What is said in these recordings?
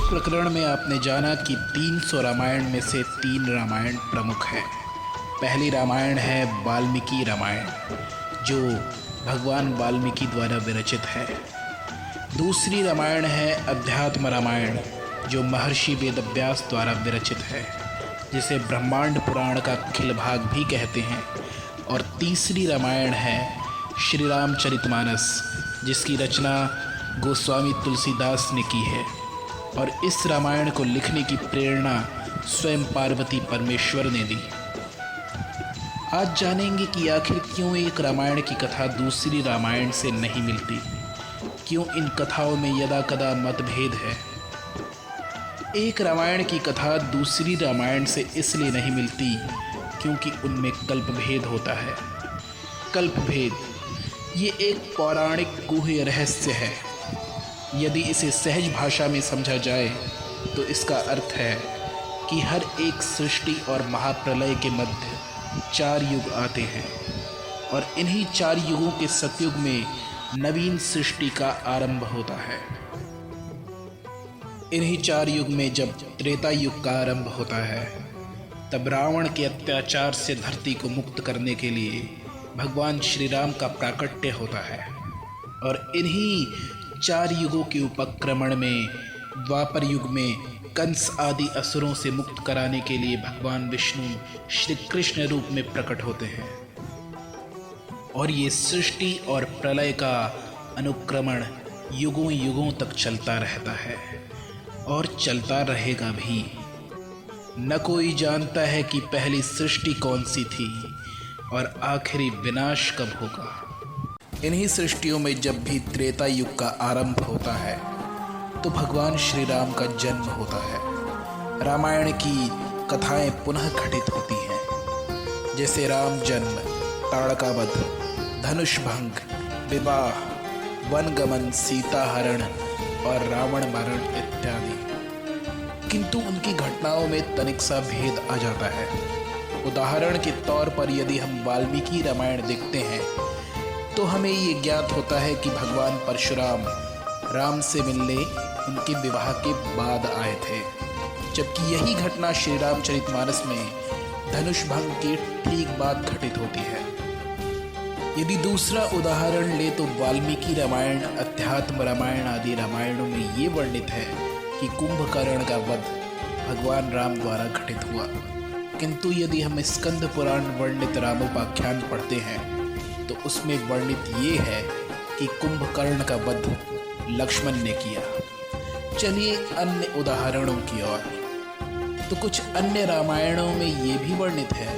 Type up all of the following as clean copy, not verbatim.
प्रकरण में आपने जाना कि 300 रामायण में से 3 रामायण प्रमुख हैं। पहली रामायण है वाल्मीकि रामायण, जो भगवान वाल्मीकि द्वारा विरचित है। दूसरी रामायण है अध्यात्म रामायण, जो महर्षि वेदव्यास द्वारा विरचित है, जिसे ब्रह्मांड पुराण का अखिल भाग भी कहते हैं। और तीसरी रामायण है श्री रामचरितमानस, जिसकी रचना गोस्वामी तुलसीदास ने की है। और इस रामायण को लिखने की प्रेरणा स्वयं पार्वती परमेश्वर ने दी। आज जानेंगे कि आखिर क्यों एक रामायण की कथा दूसरी रामायण से नहीं मिलती, क्यों इन कथाओं में यदा कदा मतभेद है। एक रामायण की कथा दूसरी रामायण से इसलिए नहीं मिलती क्योंकि उनमें कल्पभेद होता है। कल्पभेद ये एक पौराणिक गुह्य रहस्य है। यदि इसे सहज भाषा में समझा जाए तो इसका अर्थ है कि हर एक सृष्टि और महाप्रलय के मध्य 4 युग आते हैं, और इन्हीं 4 युगों के सतयुग में नवीन सृष्टि का आरंभ होता है। इन्हीं 4 युग में जब त्रेता युग का आरंभ होता है, तब रावण के अत्याचार से धरती को मुक्त करने के लिए भगवान श्री राम का प्राकट्य होता है। और इन्हीं 4 युगों के उपक्रमण में द्वापर युग में कंस आदि असुरों से मुक्त कराने के लिए भगवान विष्णु श्री कृष्ण रूप में प्रकट होते हैं। और ये सृष्टि और प्रलय का अनुक्रमण युगों युगों तक चलता रहता है और चलता रहेगा भी। न कोई जानता है कि पहली सृष्टि कौन सी थी और आखिरी विनाश कब होगा। इन्हीं सृष्टियों में जब भी त्रेता युग का आरंभ होता है तो भगवान श्री राम का जन्म होता है। रामायण की कथाएं पुनः घटित होती हैं, जैसे राम जन्म, ताड़का वध, धनुष भंग, विवाह, वनगमन, सीता हरण और रावण मरण इत्यादि। किंतु उनकी घटनाओं में तनिक सा भेद आ जाता है। उदाहरण के तौर पर यदि हम वाल्मीकि रामायण देखते हैं तो हमें ये ज्ञात होता है कि भगवान परशुराम राम से मिलने उनके विवाह के बाद आए थे, जबकि यही घटना श्री रामचरितमानस में धनुष भंग के ठीक बाद घटित होती है। यदि दूसरा उदाहरण ले तो वाल्मीकि रामायण, अध्यात्म रामायण आदि रामायणों में ये वर्णित है कि कुंभकर्ण का वध भगवान राम द्वारा घटित हुआ। किंतु यदि हम स्कंद पुराण वर्णित रामोपाख्यान पढ़ते हैं तो उसमें वर्णित ये है कि कुंभकर्ण का वध लक्ष्मण ने किया। चलिए अन्य उदाहरणों की ओर। तो कुछ अन्य रामायणों में ये भी वर्णित है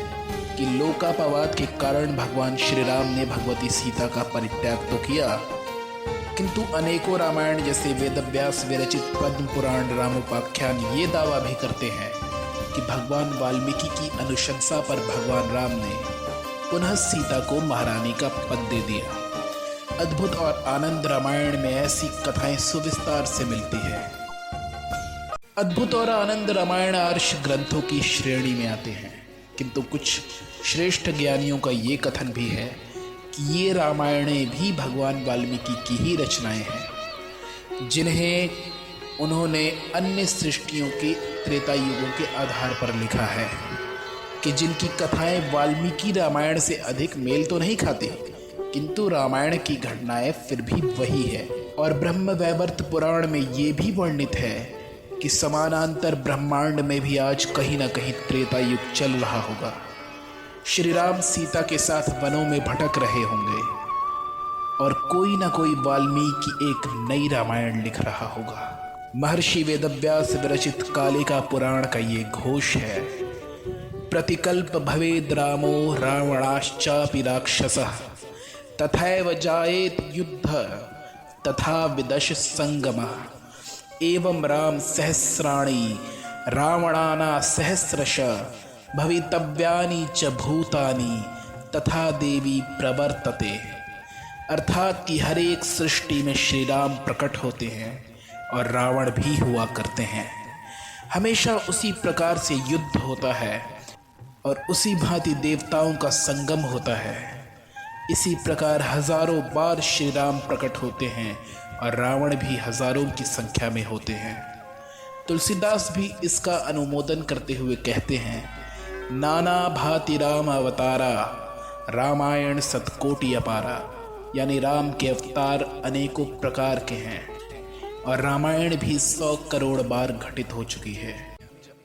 कि लोकापवाद के कारण भगवान श्री राम ने भगवती सीता का परित्याग तो किया, किंतु अनेकों रामायण जैसे वेदव्यास विरचित पद्म पुराण रामोपाख्यान ये दावा भी करते हैं कि भगवान वाल्मीकि की अनुशंसा पर भगवान राम ने पुनः सीता को महारानी का पद दे दिया। अद्भुत और आनंद रामायण में ऐसी कथाएं सुविस्तार से मिलती है। अद्भुत और आनंद रामायण आर्ष ग्रंथों की श्रेणी में आते हैं, किंतु कुछ श्रेष्ठ ज्ञानियों का ये कथन भी है कि ये रामायणें भी भगवान वाल्मीकि की ही रचनाएं हैं, जिन्हें उन्होंने अन्य सृष्टियों के त्रेता युगों के आधार पर लिखा है, कि जिनकी कथाएं वाल्मीकि रामायण से अधिक मेल तो नहीं खाती, किंतु रामायण की घटनाएं फिर भी वही है। और ब्रह्म वैवर्त पुराण में ये भी वर्णित है कि समानांतर ब्रह्मांड में भी आज कहीं न कहीं त्रेता युग चल रहा होगा। श्री राम सीता के साथ वनों में भटक रहे होंगे और कोई न कोई वाल्मीकि एक नई रामायण लिख रहा होगा। महर्षि वेदव्यास विरचित कालिका पुराण का ये घोष है, प्रतिकल्प भवेद रामो रावणाश्चापि राक्षसः तथैव जायेत युद्ध तथा विदश संगमः एवं राम सहस्राणि रावणाना सहस्रश भवितव्यानि च भूतानि तथा देवी प्रवर्तते। अर्थात कि हर एक सृष्टि में श्री राम प्रकट होते हैं और रावण भी हुआ करते हैं। हमेशा उसी प्रकार से युद्ध होता है और उसी भांति देवताओं का संगम होता है। इसी प्रकार हजारों बार श्री राम प्रकट होते हैं और रावण भी हजारों की संख्या में होते हैं। तुलसीदास भी इसका अनुमोदन करते हुए कहते हैं, नाना भांति राम अवतारा, रामायण सतकोटि अपारा। यानी राम के अवतार अनेकों प्रकार के हैं और रामायण भी 100 करोड़ बार घटित हो चुकी है।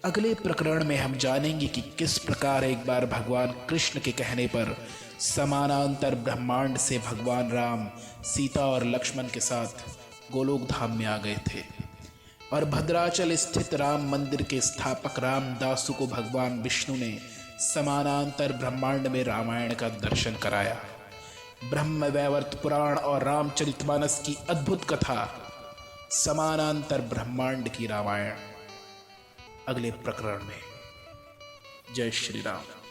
अगले प्रकरण में हम जानेंगे कि किस प्रकार एक बार भगवान कृष्ण के कहने पर समानांतर ब्रह्मांड से भगवान राम सीता और लक्ष्मण के साथ गोलोक धाम में आ गए थे और भद्राचल स्थित राम मंदिर के स्थापक रामदासु को भगवान विष्णु ने समानांतर ब्रह्मांड में रामायण का दर्शन कराया। ब्रह्म वैवर्त पुराण और रामचरितमानस की अद्भुत कथा, समानांतर ब्रह्मांड की रामायण, अगले प्रकरण में। जय श्री राम।